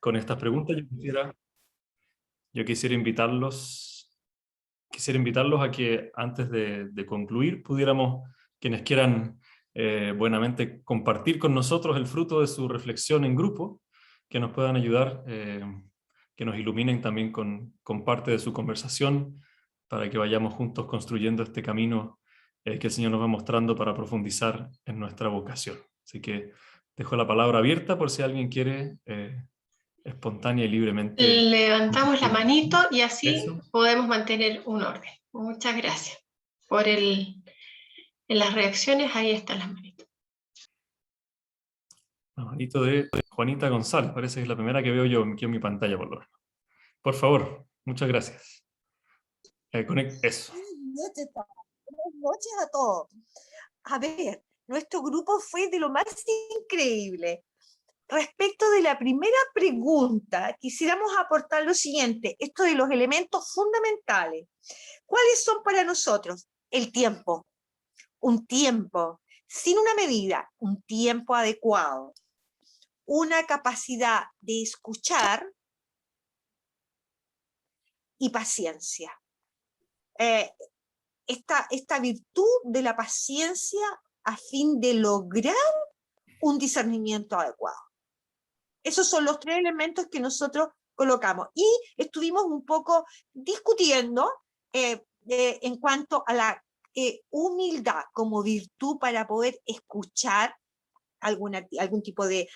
con estas preguntas. Yo quisiera invitarlos a que antes de concluir pudiéramos, quienes quieran buenamente compartir con nosotros el fruto de su reflexión en grupo, que nos puedan ayudar, que nos iluminen también con parte de su conversación, para que vayamos juntos construyendo este camino que el Señor nos va mostrando para profundizar en nuestra vocación. Así que dejo la palabra abierta por si alguien quiere espontánea y libremente. Levantamos la manito y así Eso. podemos mantener un orden. Muchas gracias por en las reacciones. Ahí están las manitos. La manito de Juanita González, parece que es la primera que veo yo aquí en mi pantalla, por lo menos. Por favor, muchas gracias. Eso. Buenas noches a todos. A ver, nuestro grupo fue de lo más increíble. Respecto de la primera pregunta, quisiéramos aportar lo siguiente, esto de los elementos fundamentales. ¿Cuáles son para nosotros? El tiempo, un tiempo sin una medida, un tiempo adecuado, una capacidad de escuchar y paciencia. Esta virtud de la paciencia a fin de lograr un discernimiento adecuado. Esos son los 3 elementos que nosotros colocamos. Y estuvimos un poco discutiendo en cuanto a la humildad como virtud para poder escuchar algún tipo de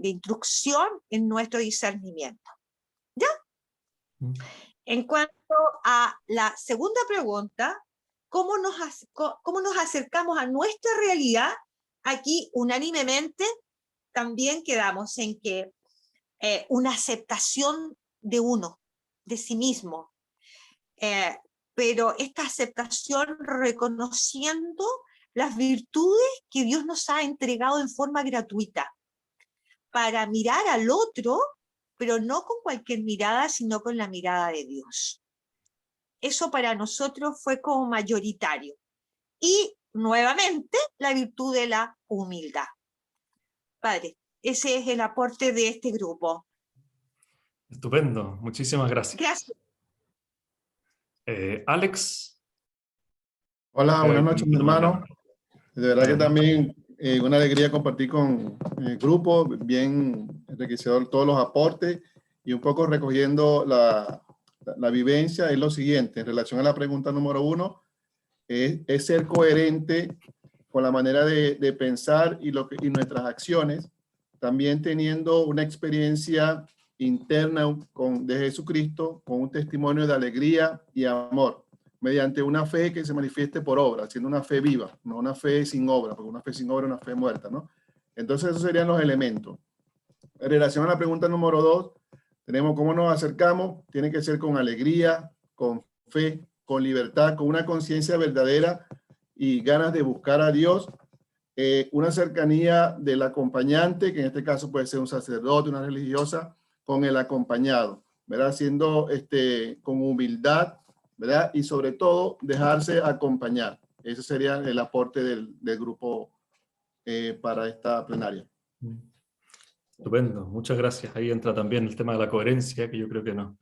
instrucción en nuestro discernimiento. ¿Ya? En cuanto a la segunda pregunta, ¿cómo nos acercamos a nuestra realidad? Aquí unánimemente también quedamos en que una aceptación de uno, de sí mismo, pero esta aceptación reconociendo las virtudes que Dios nos ha entregado en forma gratuita, para mirar al otro, pero no con cualquier mirada, sino con la mirada de Dios. Eso para nosotros fue como mayoritario. Y nuevamente la virtud de la humildad. Padre, ese es el aporte de este grupo. Estupendo, muchísimas gracias. Gracias. Alex. Hola, buenas noches, mi hermano. De verdad que también una alegría compartir con el grupo, bien enriquecedor todos los aportes y un poco recogiendo la vivencia. Es lo siguiente, en relación a la pregunta número 1, es ser coherente con la manera de pensar y nuestras acciones, también teniendo una experiencia interna de Jesucristo con un testimonio de alegría y amor, mediante una fe que se manifieste por obra, siendo una fe viva, no una fe sin obra, porque una fe sin obra es una fe muerta, ¿no? Entonces esos serían los elementos. En relación a la pregunta número 2, tenemos cómo nos acercamos, tiene que ser con alegría, con fe, con libertad, con una conciencia verdadera y ganas de buscar a Dios, una cercanía del acompañante, que en este caso puede ser un sacerdote, una religiosa, con el acompañado, ¿verdad? Siendo con humildad, ¿verdad? Y sobre todo dejarse acompañar. Ese sería el aporte del grupo para esta plenaria. Estupendo, muchas gracias. Ahí entra también el tema de la coherencia, que yo creo que nos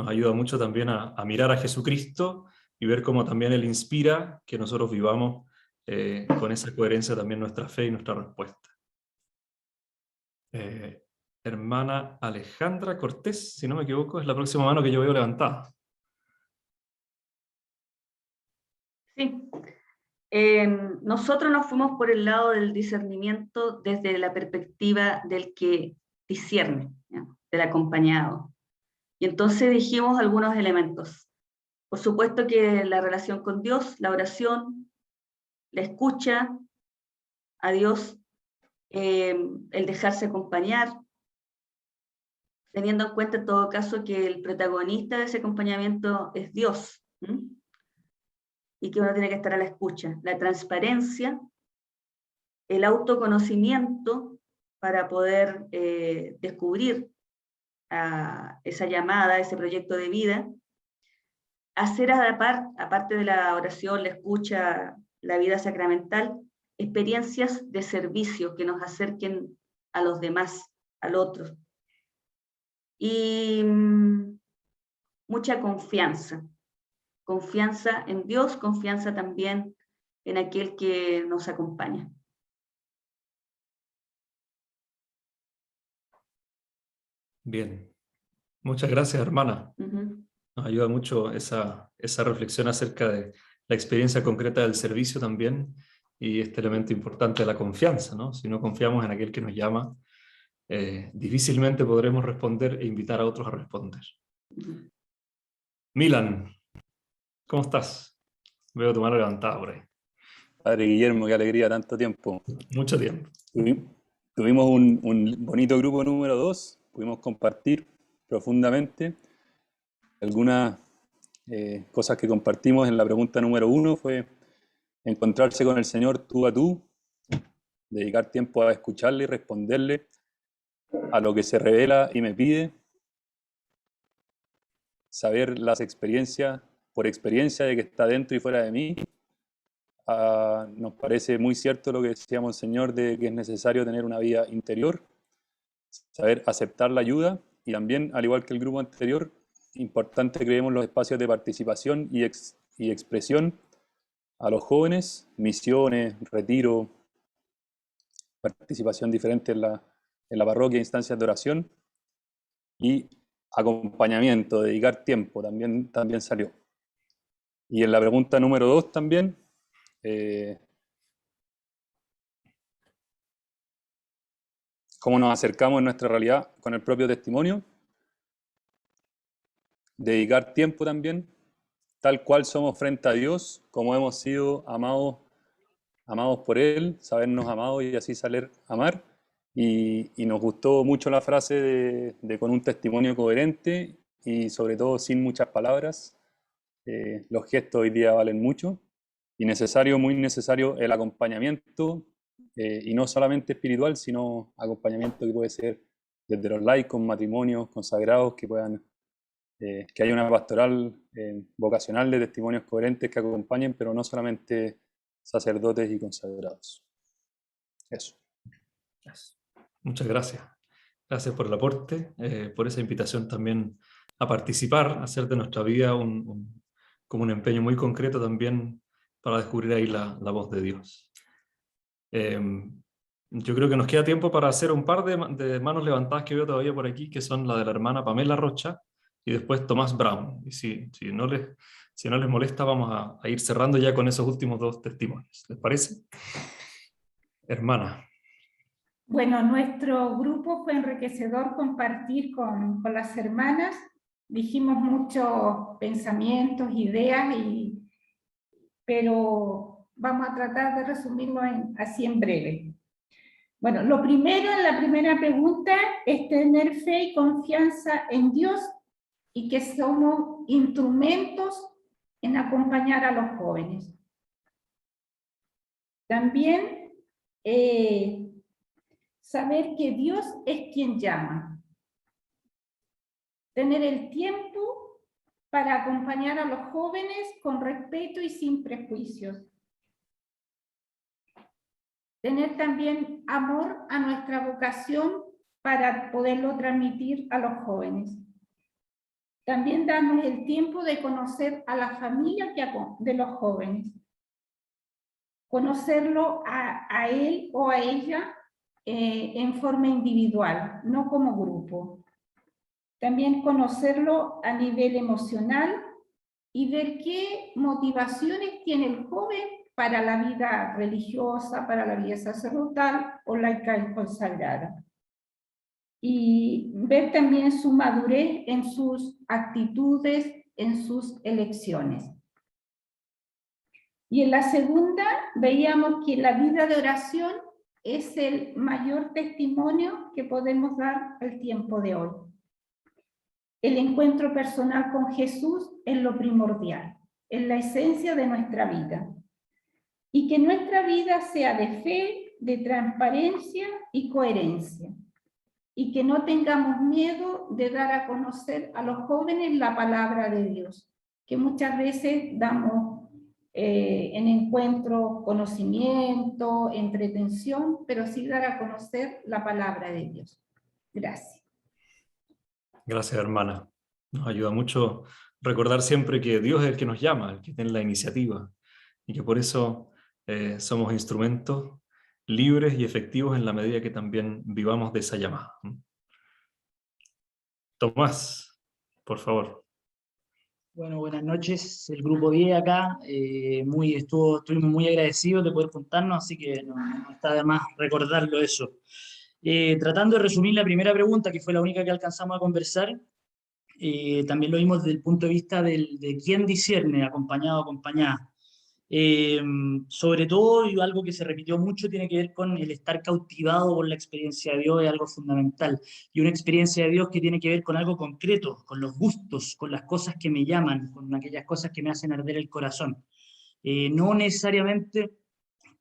ayuda mucho también a mirar a Jesucristo y ver cómo también Él inspira que nosotros vivamos con esa coherencia también nuestra fe y nuestra respuesta. Hermana Alejandra Cortés, si no me equivoco, es la próxima mano que yo veo levantada. Sí. Nosotros nos fuimos por el lado del discernimiento desde la perspectiva del que discierne, ¿ya? Del acompañado. Y entonces dijimos algunos elementos. Por supuesto que la relación con Dios, la oración, la escucha a Dios, el dejarse acompañar, teniendo en cuenta en todo caso que el protagonista de ese acompañamiento es Dios, y que uno tiene que estar a la escucha. La transparencia, el autoconocimiento para poder descubrir esa llamada, ese proyecto de vida, hacer aparte de la oración, la escucha, la vida sacramental, experiencias de servicio que nos acerquen a los demás, al otro. y mucha confianza. Confianza en Dios, confianza también en aquel que nos acompaña. Bien. Muchas gracias, hermana. Ujú. Nos ayuda mucho esa reflexión acerca de la experiencia concreta del servicio también y este elemento importante de la confianza, ¿no? Si no confiamos en aquel que nos llama, difícilmente podremos responder e invitar a otros a responder. Ujú. Milan, ¿cómo estás? Veo tu mano levantada por ahí. Padre Guillermo, qué alegría, tanto tiempo. Mucho tiempo. Tuvimos un bonito grupo número 2, pudimos compartir profundamente. Algunas cosas que compartimos en la pregunta número 1 fue encontrarse con el Señor tú a tú, dedicar tiempo a escucharle y responderle a lo que se revela y me pide, saber las experiencias, por experiencia de que está dentro y fuera de mí. Nos parece muy cierto lo que decía Monseñor de que es necesario tener una vida interior, saber aceptar la ayuda y también, al igual que el grupo anterior, importante creemos los espacios de participación y expresión a los jóvenes, misiones, retiro, participación diferente en la parroquia, instancias de oración y acompañamiento, dedicar tiempo, también salió. Y en la pregunta número 2 también, cómo nos acercamos en nuestra realidad con el propio testimonio, dedicar tiempo también, tal cual somos frente a Dios, como hemos sido amados por Él, sabernos amados y así saber amar. Y nos gustó mucho la frase de con un testimonio coherente y sobre todo sin muchas palabras. Los gestos hoy día valen mucho y muy necesario el acompañamiento, y no solamente espiritual, sino acompañamiento que puede ser desde los laicos, matrimonios, consagrados, que haya una pastoral vocacional de testimonios coherentes que acompañen, pero no solamente sacerdotes y consagrados. Eso. Muchas gracias. Gracias por el aporte, por esa invitación también a participar, a hacer de nuestra vida como un empeño muy concreto también para descubrir ahí la voz de Dios. Yo creo que nos queda tiempo para hacer un par de manos levantadas que veo todavía por aquí, que son la de la hermana Pamela Rocha y después Tomás Brown. Y si no les molesta, vamos a ir cerrando ya con esos últimos 2 testimonios. ¿Les parece? Hermana. Bueno, nuestro grupo fue enriquecedor compartir con las hermanas. Dijimos muchos pensamientos, ideas, pero vamos a tratar de resumirlo así en breve. Bueno, lo primero, en la primera pregunta, es tener fe y confianza en Dios y que somos instrumentos en acompañar a los jóvenes. También saber que Dios es quien llama. Tener el tiempo para acompañar a los jóvenes con respeto y sin prejuicios. Tener también amor a nuestra vocación para poderlo transmitir a los jóvenes. También darnos el tiempo de conocer a la familia de los jóvenes. Conocerlo a él o a ella en forma individual, no como grupo. También conocerlo a nivel emocional y ver qué motivaciones tiene el joven para la vida religiosa, para la vida sacerdotal o laica y consagrada. Y ver también su madurez en sus actitudes, en sus elecciones. Y en la segunda veíamos que la vida de oración es el mayor testimonio que podemos dar al tiempo de hoy. El encuentro personal con Jesús es lo primordial, es la esencia de nuestra vida. Y que nuestra vida sea de fe, de transparencia y coherencia. Y que no tengamos miedo de dar a conocer a los jóvenes la palabra de Dios, que muchas veces damos en encuentro conocimiento, entretención, pero sí dar a conocer la palabra de Dios. Gracias. Gracias, hermana. Nos ayuda mucho recordar siempre que Dios es el que nos llama, el que tiene la iniciativa, y que por eso somos instrumentos libres y efectivos en la medida que también vivamos de esa llamada. Tomás, por favor. Bueno, buenas noches. El grupo 10 acá, estuvimos muy agradecidos de poder contarnos, así que no está de más recordarlo eso. Tratando de resumir la primera pregunta, que fue la única que alcanzamos a conversar, también lo vimos desde el punto de vista de quién discierne, acompañado o acompañada. Sobre todo, y algo que se repitió mucho, tiene que ver con el estar cautivado por la experiencia de Dios, es algo fundamental. Y una experiencia de Dios que tiene que ver con algo concreto, con los gustos, con las cosas que me llaman, con aquellas cosas que me hacen arder el corazón. No necesariamente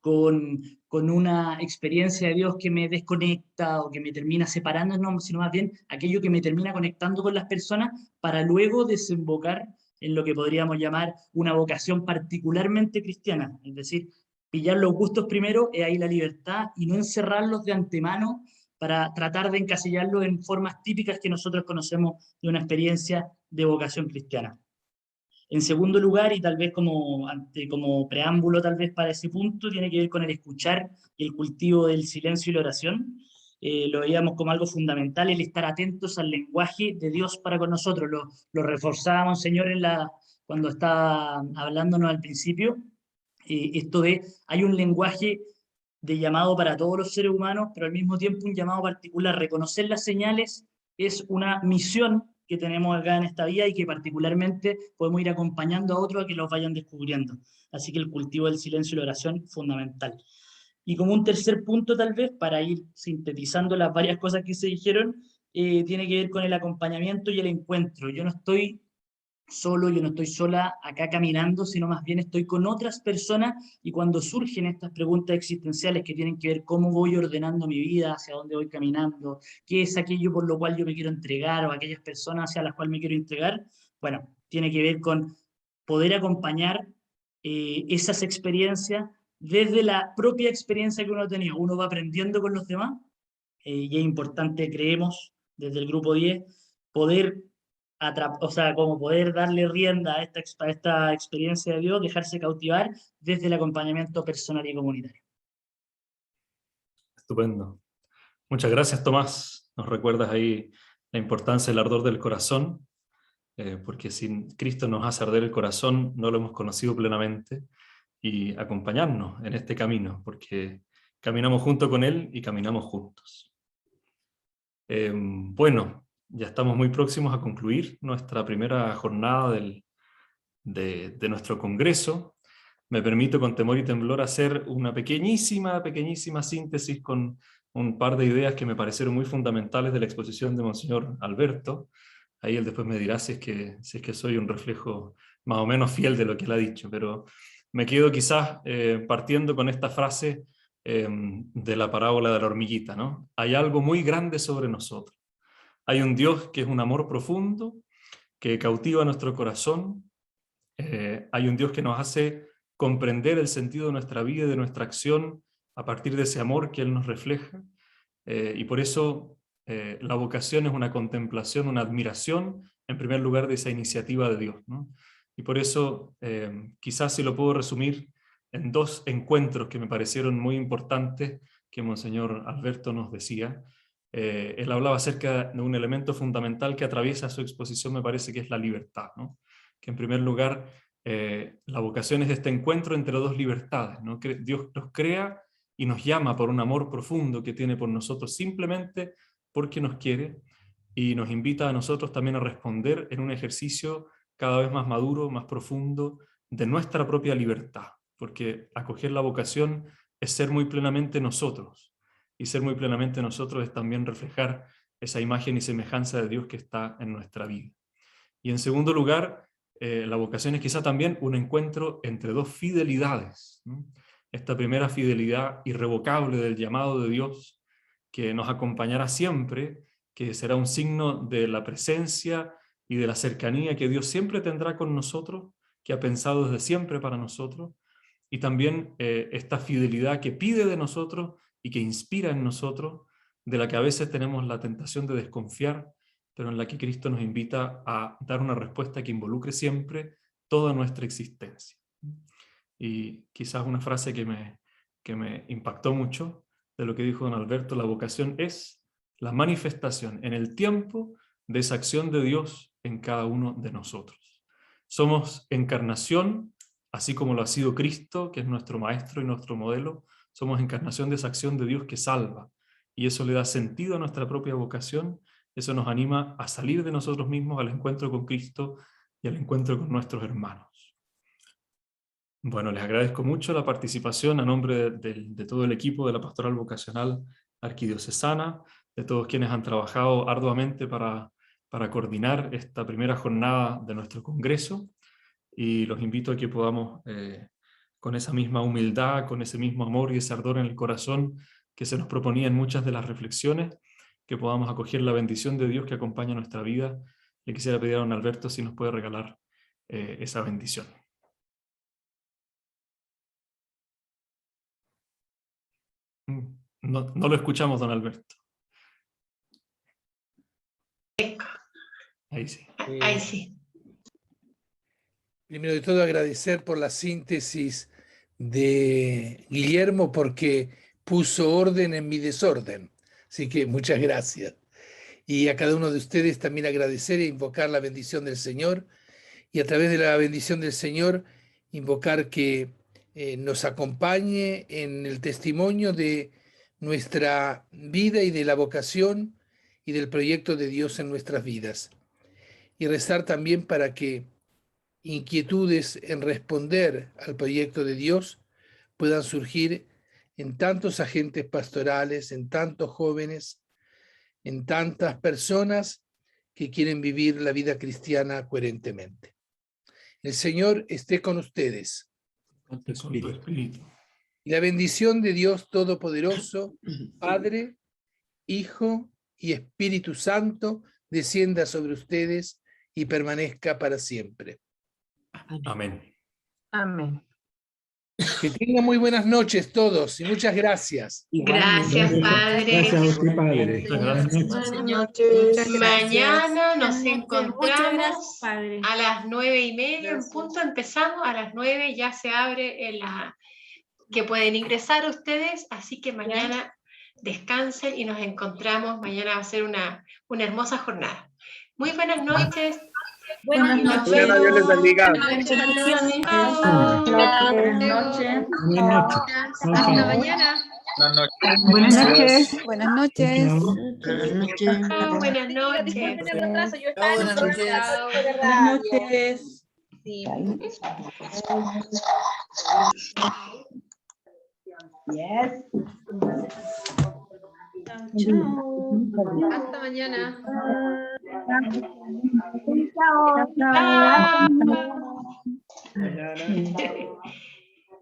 con una experiencia de Dios que me desconecta o que me termina separando, no, sino más bien aquello que me termina conectando con las personas para luego desembocar en lo que podríamos llamar una vocación particularmente cristiana, es decir, pillar los gustos primero, es ahí la libertad, y no encerrarlos de antemano para tratar de encasillarlos en formas típicas que nosotros conocemos de una experiencia de vocación cristiana. En segundo lugar, y tal vez como preámbulo tal vez para ese punto, tiene que ver con el escuchar y el cultivo del silencio y la oración. Lo veíamos como algo fundamental, el estar atentos al lenguaje de Dios para con nosotros. Lo reforzábamos, Señor, cuando estaba hablándonos al principio, esto de hay un lenguaje de llamado para todos los seres humanos, pero al mismo tiempo un llamado particular. Reconocer las señales es una misión que tenemos acá en esta vida y que particularmente podemos ir acompañando a otros a que los vayan descubriendo. Así que el cultivo del silencio y la oración, fundamental. Y como un tercer punto tal vez, para ir sintetizando las varias cosas que se dijeron, tiene que ver con el acompañamiento y el encuentro. Yo no estoy solo, yo no estoy sola acá caminando, sino más bien estoy con otras personas, y cuando surgen estas preguntas existenciales que tienen que ver cómo voy ordenando mi vida, hacia dónde voy caminando, qué es aquello por lo cual yo me quiero entregar o aquellas personas hacia las cuales me quiero entregar, bueno, tiene que ver con poder acompañar esas experiencias desde la propia experiencia que uno ha tenido. Uno va aprendiendo con los demás y es importante, creemos, desde el grupo 10, poder como poder darle rienda a esta experiencia de Dios, dejarse cautivar desde el acompañamiento personal y comunitario. Estupendo. Muchas gracias, Tomás. Nos recuerdas ahí la importancia del ardor del corazón, porque sin Cristo nos hace arder el corazón, no lo hemos conocido plenamente, y acompañarnos en este camino, porque caminamos junto con Él y caminamos juntos. Bueno, ya estamos muy próximos a concluir nuestra primera jornada de nuestro congreso. Me permito con temor y temblor hacer una pequeñísima síntesis con un par de ideas que me parecieron muy fundamentales de la exposición de Monseñor Alberto. Ahí él después me dirá si es que soy un reflejo más o menos fiel de lo que él ha dicho, pero me quedo quizás partiendo con esta frase de la parábola de la hormiguita, ¿no? Hay algo muy grande sobre nosotros. Hay un Dios que es un amor profundo, que cautiva nuestro corazón. Hay un Dios que nos hace comprender el sentido de nuestra vida y de nuestra acción a partir de ese amor que Él nos refleja. Y por eso la vocación es una contemplación, una admiración, en primer lugar, de esa iniciativa de Dios, ¿no? Y por eso, quizás si lo puedo resumir en dos encuentros que me parecieron muy importantes, que Monseñor Alberto nos decía. Él hablaba acerca de un elemento fundamental que atraviesa su exposición, me parece que es la libertad, ¿no? Que en primer lugar, la vocación es este encuentro entre dos libertades, ¿no? Que Dios nos crea y nos llama por un amor profundo que tiene por nosotros, simplemente porque nos quiere, y nos invita a nosotros también a responder en un ejercicio cada vez más maduro, más profundo, de nuestra propia libertad, porque acoger la vocación es ser muy plenamente nosotros, y ser muy plenamente nosotros es también reflejar esa imagen y semejanza de Dios que está en nuestra vida. Y en segundo lugar, la vocación es quizá también un encuentro entre dos fidelidades, ¿no? Esta primera fidelidad irrevocable del llamado de Dios, que nos acompañará siempre, que será un signo de la presencia y de la cercanía que Dios siempre tendrá con nosotros, que ha pensado desde siempre para nosotros, y también esta fidelidad que pide de nosotros y que inspira en nosotros, de la que a veces tenemos la tentación de desconfiar pero en la que Cristo nos invita a dar una respuesta que involucre siempre toda nuestra existencia. Y quizás una frase que me impactó mucho de lo que dijo don Alberto: la vocación es la manifestación en el tiempo de esa acción de Dios en cada uno de nosotros. Somos encarnación, así como lo ha sido Cristo, que es nuestro maestro y nuestro modelo. Somos encarnación de esa acción de Dios que salva, y eso le da sentido a nuestra propia vocación. Eso nos anima a salir de nosotros mismos al encuentro con Cristo y al encuentro con nuestros hermanos. Bueno, les agradezco mucho la participación a nombre de todo el equipo de la Pastoral Vocacional Arquidiocesana, de todos quienes han trabajado arduamente para coordinar esta primera jornada de nuestro congreso, y los invito a que podamos, con esa misma humildad, con ese mismo amor y ese ardor en el corazón que se nos proponía en muchas de las reflexiones, que podamos acoger la bendición de Dios que acompaña nuestra vida. Le quisiera pedir a don Alberto si nos puede regalar esa bendición. No lo escuchamos, don Alberto. Ahí sí. Ahí sí. Primero de todo, agradecer por la síntesis de Guillermo, porque puso orden en mi desorden. Así que muchas gracias. Y a cada uno de ustedes también agradecer e invocar la bendición del Señor, y a través de la bendición del Señor invocar que nos acompañe en el testimonio de nuestra vida y de la vocación y del proyecto de Dios en nuestras vidas. Y rezar también para que inquietudes en responder al proyecto de Dios puedan surgir en tantos agentes pastorales, en tantos jóvenes, en tantas personas que quieren vivir la vida cristiana coherentemente. El Señor esté con ustedes. Con tu espíritu. Y la bendición de Dios Todopoderoso, Padre, Hijo y Espíritu Santo, descienda sobre ustedes y permanezca para siempre. Amén. Amén. Que tengan muy buenas noches todos y muchas gracias. Gracias, Padre. Gracias a usted, Padre. Muchas gracias. Buenas noches. Mañana nos Muchas encontramos gracias, Padre. a las 9:30 en punto. Empezamos a las 9, ya se abre que pueden ingresar ustedes, así que mañana descansen y nos encontramos. Mañana va a ser una hermosa jornada. Muy buenas noches. Buenas noches. Dios les bendiga. Bendiciones. Buenas noches. Buenas noches. Hasta mañana. Buenas noches. Buenas noches. Chao, buenas noches. Disculpen el retraso, yo estaba Buenas noches. Buenas noches. Sí. Hasta mañana. Chao.